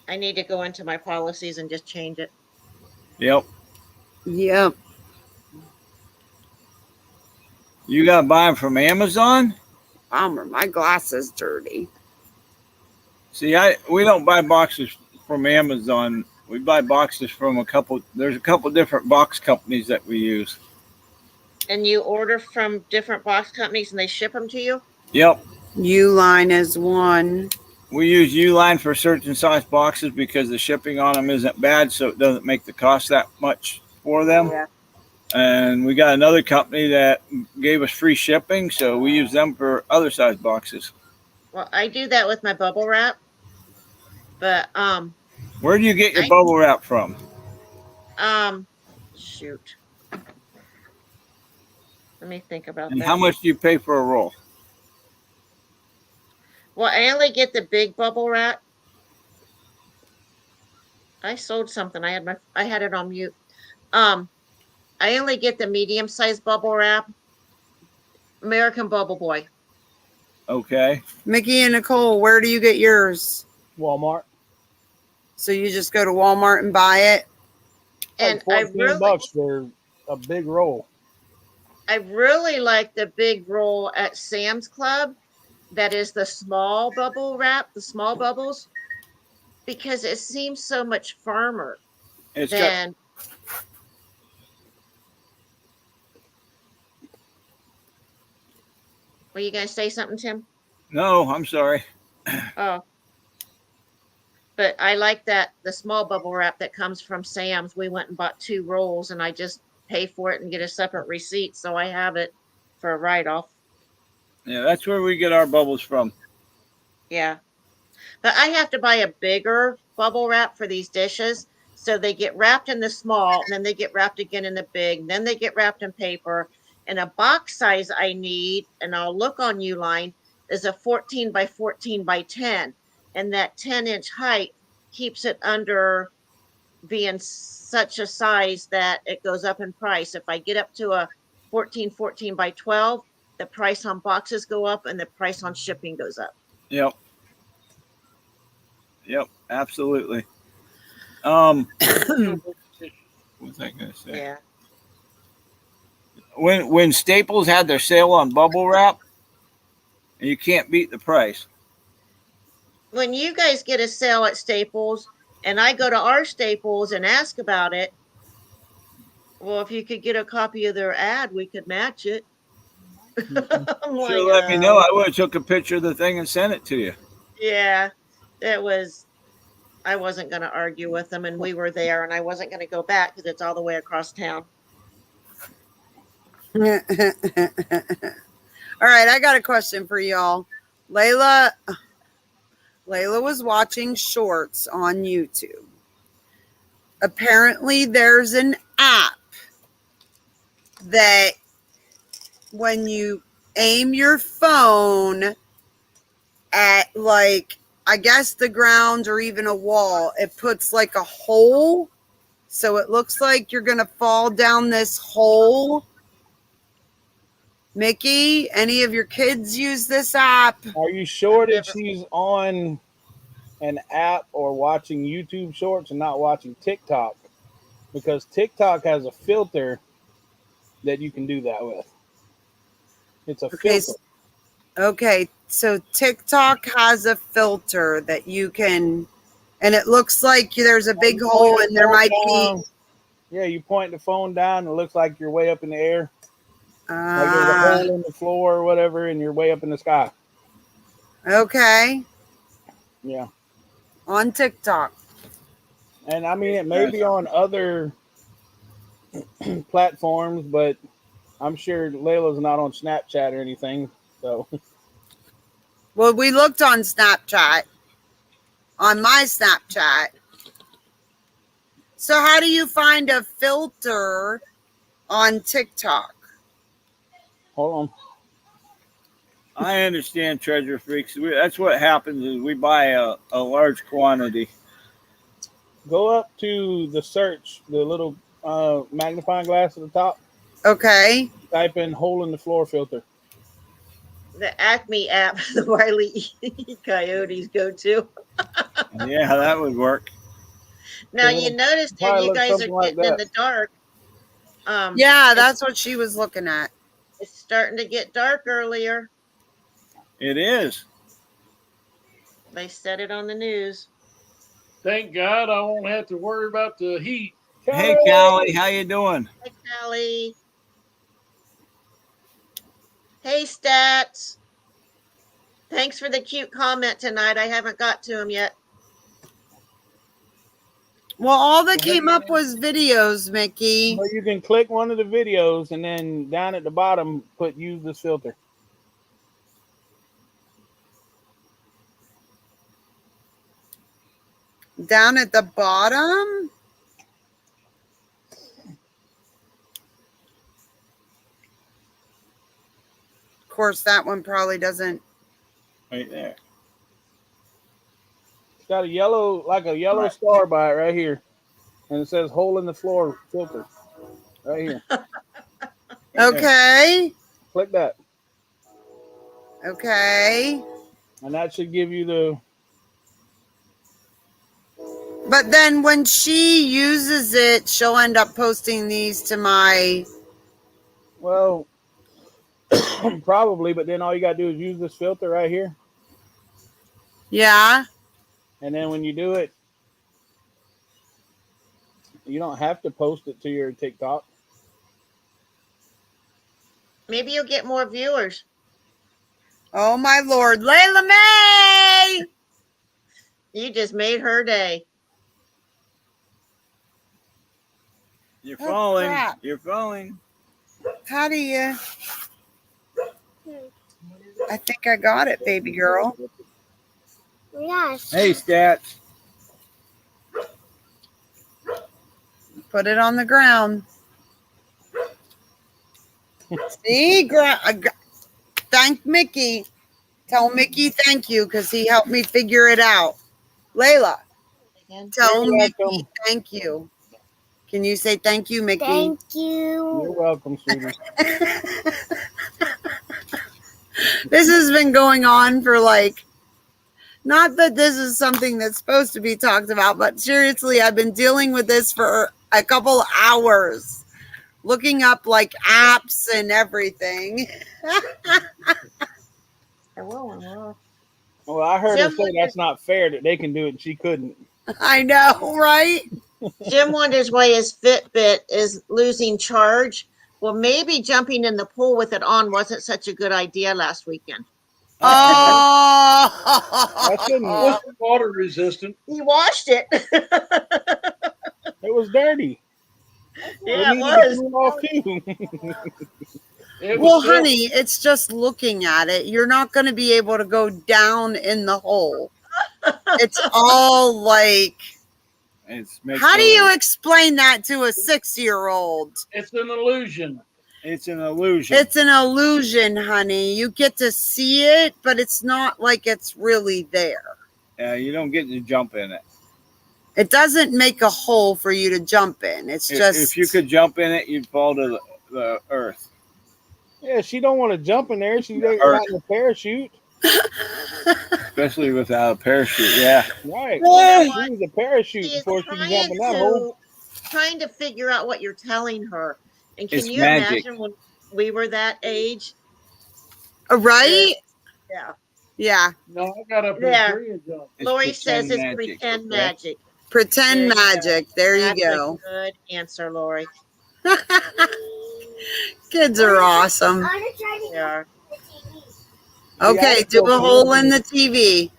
I need to go into my policies and just change it. Yep. Yep. You got to buy them from Amazon? Bummer, my glass is dirty. See, we don't buy boxes from Amazon We buy boxes from there's a couple different box companies that we use. And you order from different box companies and they ship them to you? Yep. Uline is one. We use Uline for certain size boxes because the shipping on them isn't bad, so it doesn't make the cost that much for them. Yeah. And we got another company that gave us free shipping, so we use them for other size boxes. Well, I do that with my bubble wrap. But where do you get your bubble wrap from? Shoot. Let me think about And that. how much do you pay for a roll? Well, I only get the big bubble wrap. I sold something. I had it on mute. I only get the medium-sized bubble wrap. American Bubble Boy. Okay. Mickey and Nicole, where do you get yours? Walmart. So you just go to Walmart and buy it? And like I $14 for a big roll. I really like the big roll at Sam's Club. That is the small bubble wrap, the small bubbles, because it seems so much firmer than. Were you going to say something, Tim? No, I'm sorry. Oh. But I like that, the small bubble wrap that comes from Sam's. We went and bought 2 rolls, and I just pay for it and get a separate receipt, so I have it for a write-off. Yeah, that's where we get our bubbles from. Yeah. But I have to buy a bigger bubble wrap for these dishes. So they get wrapped in the small, and then they get wrapped again in the big, and then they get wrapped in paper. And a box size I need, and I'll look on Uline, is a 14 by 14 by 10. And that 10-inch height keeps it under being such a size that it goes up in price. If I get up to a 14 by 12, the price on boxes go up and the price on shipping goes up. Yep. Yep, absolutely. What was I going to say? Yeah. When Staples had their sale on bubble wrap, and you can't beat the price. When you guys get a sale at Staples and I go to our Staples and ask about it, well, if you could get a copy of their ad, we could match it. I'm like, Sure, let me know. I would have took a picture of the thing and sent it to you. Yeah, I wasn't going to argue with them, and we were there, and I wasn't going to go back because it's all the way across town. All right, I got a question for y'all. Layla was watching shorts on YouTube. Apparently, there's an app that when you aim your phone at, like, I guess the ground or even a wall, it puts like a hole. So it looks like you're going to fall down this hole. Mickey, any of your kids use this app? Are you sure that she's on an app or watching YouTube shorts and not watching TikTok? Because TikTok has a filter that you can do that with. It's a filter. Okay, so TikTok has a filter that you can, and it looks like there's a big hole and there might be. Yeah, you point the phone down and it looks like you're way up in the air. Like there's a hole in the floor or whatever, and you're way up in the sky. Okay. Yeah. On TikTok. And I mean, it may be on other platforms, but I'm sure Layla's not on Snapchat or anything. So. Well, we looked on Snapchat, on my Snapchat. So how do you find a filter on TikTok? Hold on. I understand, Treasure Freaks. That's what happens is we buy a large quantity. Go up to the search, the little magnifying glass at the top. Okay. Type in hole in the floor filter. The Acme app, the Wile E. Coyotes go to. Yeah, that would work. Now, you notice that you guys are like getting in the dark. Yeah, that's what she was looking at. It's starting to get dark earlier. It is. They said it on the news. Thank God I won't have to worry about the heat. Hey, Callie, how you doing? Hey, Callie. Hey, Stats. Thanks for the cute comment tonight. I haven't got to him yet. Well, all that came up was videos, Mickey. But you can click one of the videos and then down at the bottom put use this filter. Down at the bottom? Of course, that one probably doesn't. Right there. It's got a yellow, like a yellow Right. star by it right here. And it says hole in the floor filter. Right here. Okay. Click that. Okay. And that should give you the But then when she uses it, she'll end up posting these to my. well probably, but then all you gotta do is use this filter right here. Yeah. And then when you do it, you don't have to post it to your TikTok. Maybe you'll get more viewers. Oh, my Lord. Layla May! You just made her day. You're Oh, falling. crap. You're falling. How do you. I think I got it, baby girl. Yes. Hey, Stats. Put it on the ground. See? Thank Mickey. Tell Mickey thank you because he helped me figure it out. Layla, tell You're Mickey welcome. thank you. Can you say thank you, Mickey? Thank You're you. welcome, sweetie. This has been going on for not that this is something that's supposed to be talked about, but seriously, I've been dealing with this for a couple hours, looking up apps and everything. Well, I heard her Jim say that's not fair that they can do it and she couldn't. I know, right? Jim wonders why his Fitbit is losing charge. Well, maybe jumping in the pool with it on wasn't such a good idea last weekend. Oh, It's water resistant. He washed it. It was dirty. Yeah, it needed to was. cool off too. It was well, still- honey, it's just looking at it. You're not going to be able to go down in the hole. It's all It's how do you explain that to a 6-year-old? It's an illusion. It's an illusion. It's an illusion, honey. You get to see it, but it's not like it's really there. You don't get to jump in it. It doesn't make a hole for you to jump in. It's just If you could jump in it, you'd fall to the earth. Yeah, she don't want to jump in there. She's Earth. got a parachute. Especially without a parachute. Yeah. Right. Yeah. She needs a parachute She is before she can jump in that hole. trying to figure out what you're telling her. And can It's you magic. imagine when we were that age? right? Yeah. Yeah. No, I got up in There. the tree and jumped. It's Lori says it's magic. pretend Yeah. magic. Pretend There you go. magic. There you That's go. a good answer, Lori. Kids are awesome. I want to try They are. the TV. Okay, do a hole in the TV.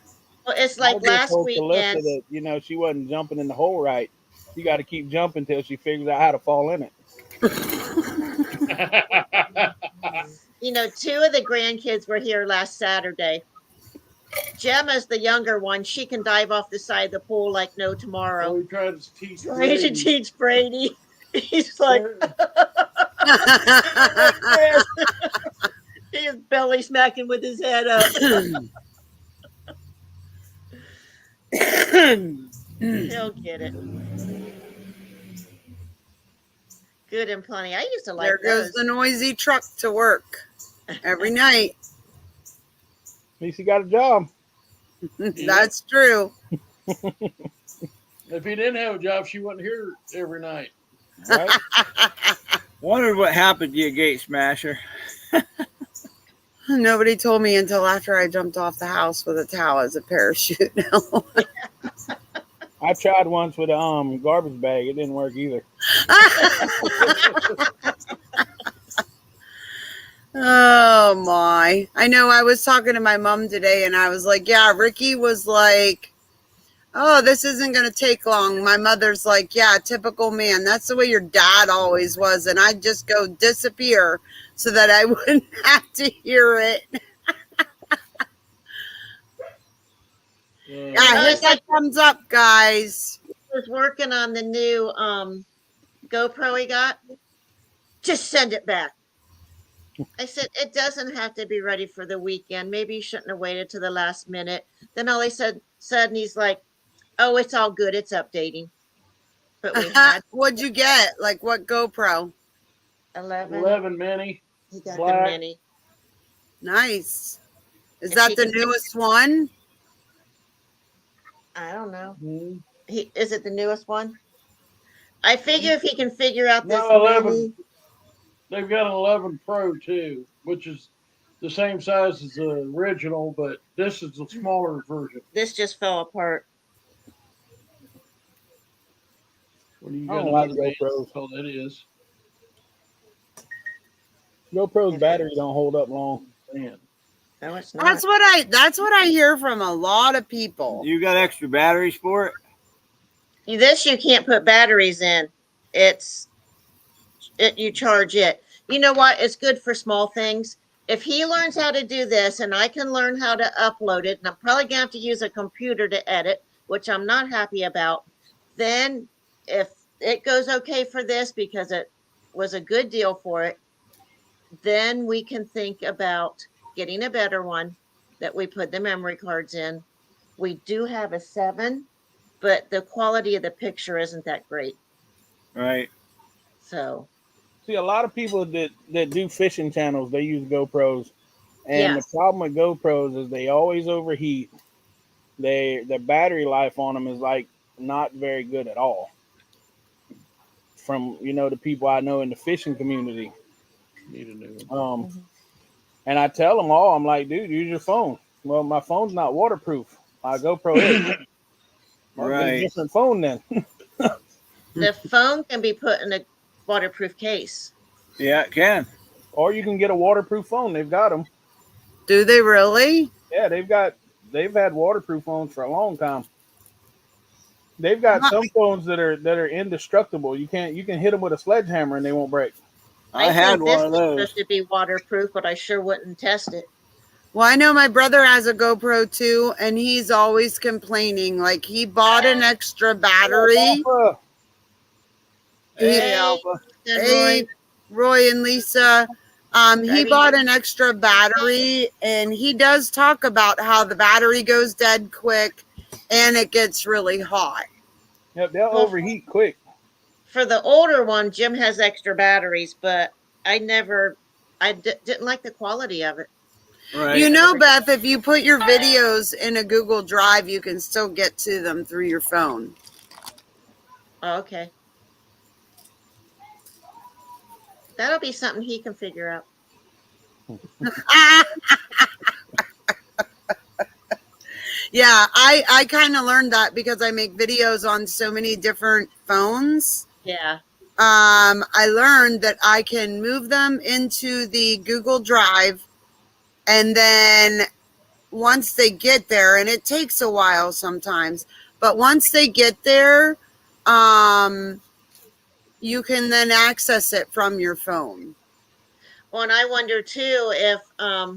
Well, it's I like just last told Calissa weekend. that, she wasn't jumping in the hole right. She got to keep jumping until she figures out how to fall in it. Two of the grandkids were here last Saturday. Gemma's the younger one. She can dive off the side of the pool like no tomorrow. We tried to teach Trying to Brady. teach Brady. He's like, he's belly smacking with his head up. He'll get it. Good and plenty. I used to like There goes those. the noisy truck to work every night. At least he got a job. That's true. If he didn't have a job, she wouldn't here every night. Right? Wondered what happened to you, Gate Smasher. Nobody told me until after I jumped off the house with a towel as a parachute. I tried once with a garbage bag. It didn't work either. Oh my. I know I was talking to my mom today and I was like, yeah, Ricky was like, oh, this isn't going to take long. My mother's like, yeah, typical man. That's the way your dad always was. And I'd just go disappear so that I wouldn't have to hear it. Yeah, hit that thumbs up, guys. He was working on the new GoPro he got. Just send it back. I said, it doesn't have to be ready for the weekend. Maybe you shouldn't have waited to the last minute. Then all he said, and he's like, oh, it's all good. It's updating. But we had What'd you get? Like what GoPro? 11 mini. He got Black. the mini. Nice. Is If that he the can- newest one? I don't know. Mhm. Is it the newest one? I figure if he can figure out this No, 11. mini, They've got an 11 Pro too, which is the same size as the original, but this is the smaller version. this just fell apart. What do you I got? don't like another GoPros. Oh, that is. GoPro's battery don't hold up long. Man. No, it's not. That's what I hear from a lot of people. You got extra batteries for it? This you can't put batteries in. You charge it. You know what? It's good for small things. If he learns how to do this and I can learn how to upload it, and I'm probably gonna have to use a computer to edit, which I'm not happy about, then if it goes okay for this because it was a good deal for it, then we can think about getting a better one that we put the memory cards in. We do have a 7, but the quality of the picture isn't that great. Right. So See, a lot of people that do fishing channels, they use GoPros. And Yes. the problem with GoPros is they always overheat. The battery life on them is like not very good at all. From the people I know in the fishing community. Need a new one. Mhm. And I tell them all, I'm like, dude, use your phone. Well, my phone's not waterproof. My GoPro is. Well, get a Right. different phone then. The phone can be put in a waterproof case. Yeah, it can. Or you can get a waterproof phone. They've got them. Do they really? Yeah, they've had waterproof phones for a long time. They've got some phones that are indestructible. You can hit them with a sledgehammer and they won't break. I had think this one of is those. supposed to be waterproof, but I sure wouldn't test it. Well, I know my brother has a GoPro too, and he's always complaining. Like he bought an extra battery. Alpha. Hey, Hey. Alpha. Then, Hey, Roy and Lisa. He Driving bought good. an extra battery, and he does talk about how the battery goes dead quick and it gets really hot. Yep, they'll Well, overheat quick. For the older one, Jim has extra batteries, but I didn't like the quality of it. Right. You know, Beth, if you put your videos in a Google Drive, you can still get to them through your phone. Oh, okay. That'll be something he can figure out. Yeah, I kind of learned that because I make videos on so many different phones. Yeah. I learned that I can move them into the Google Drive, and then once they get there, and it takes a while sometimes, but once they get there, you can then access it from your phone. Well, and I wonder too if I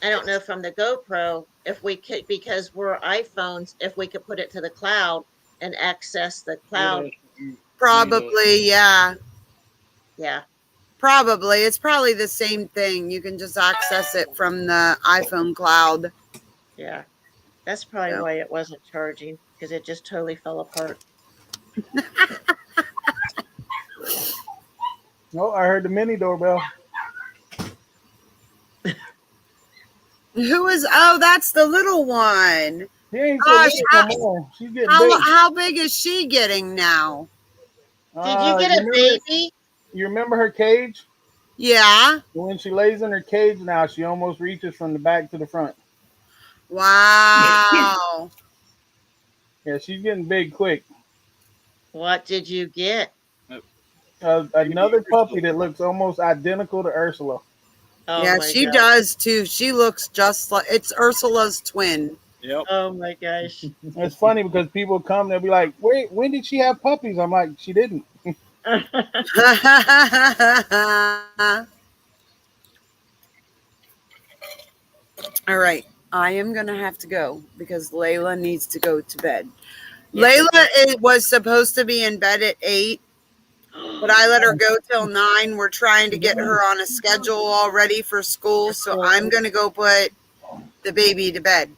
don't know from the GoPro if we could, because we're iPhones, if we could put it to the cloud and access the cloud. Probably, yeah. Yeah. Probably. It's probably the same thing. You can just access it from the iPhone cloud. Yeah. That's probably Yeah. why it wasn't charging, because it just totally fell apart. Oh, I heard the mini doorbell. Who is? Oh, that's the little one. She ain't so Gosh, little no more. She's getting big. How big is she getting now? Did you get a baby? You remember her cage? Yeah. When she lays in her cage now, she almost reaches from the back to the front. Wow. Yeah, she's getting big quick. What did you get? Another puppy that looks almost identical to Ursula. Oh yeah, my she gosh. does too. She looks just like it's Ursula's twin. Yep. Oh my gosh. It's funny because people come, they'll be like, "Wait, when did she have puppies?" I'm like, "She didn't." All right. I am going to have to go because Layla needs to go to bed. Yes, Layla was supposed to be in bed at 8, but I let her go till 9. We're trying to get her on a schedule already for school. So I'm going to go put the baby to bed.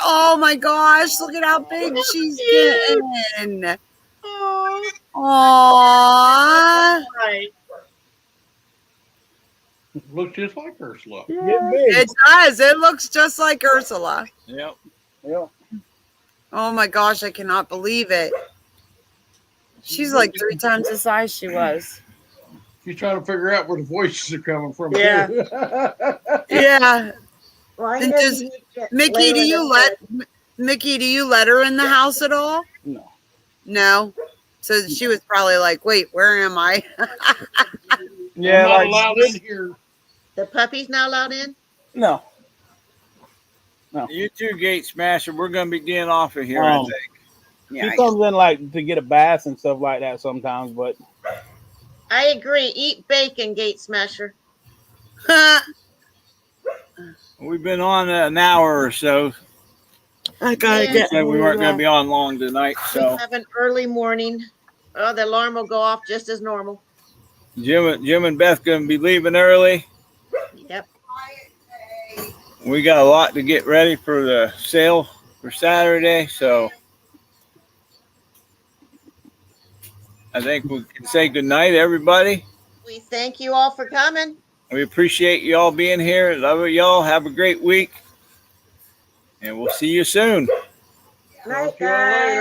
Oh my gosh, look at how big she's getting. Oh, Aww. right. Looks just like Ursula. Get big. It does. It looks just like Ursula. Yep. Yeah. Oh my gosh, I cannot believe it. She's like 3 times the size she was. She's trying to figure out where the voices are coming from. Yeah. too. Yeah. Why Then doesn't just- he get Mickey, do Layla you to let Mickey, do you let her in the house at all? No. No. So she was probably like, wait, where am I? Yeah, I'm not like allowed in here. The puppy's not allowed in? no. You too, Gate Smasher. We're going to be getting off of here, I think. Yeah. She comes in like to get a bath and stuff like that sometimes, but I agree. Eat bacon, Gate Smasher. We've been on an hour or so. I gotta Yeah. get. Said we weren't going to be on long tonight. We So have an early morning. Oh, the alarm will go off just as normal. Jim and Beth going to be leaving early. Yep. We got a lot to get ready for the sale for Saturday. So I think we can say good night, everybody. We thank you all for coming. We appreciate you all being here. Love y'all. Have a great week. And we'll see you soon. Night, Talk to y'all later. guys.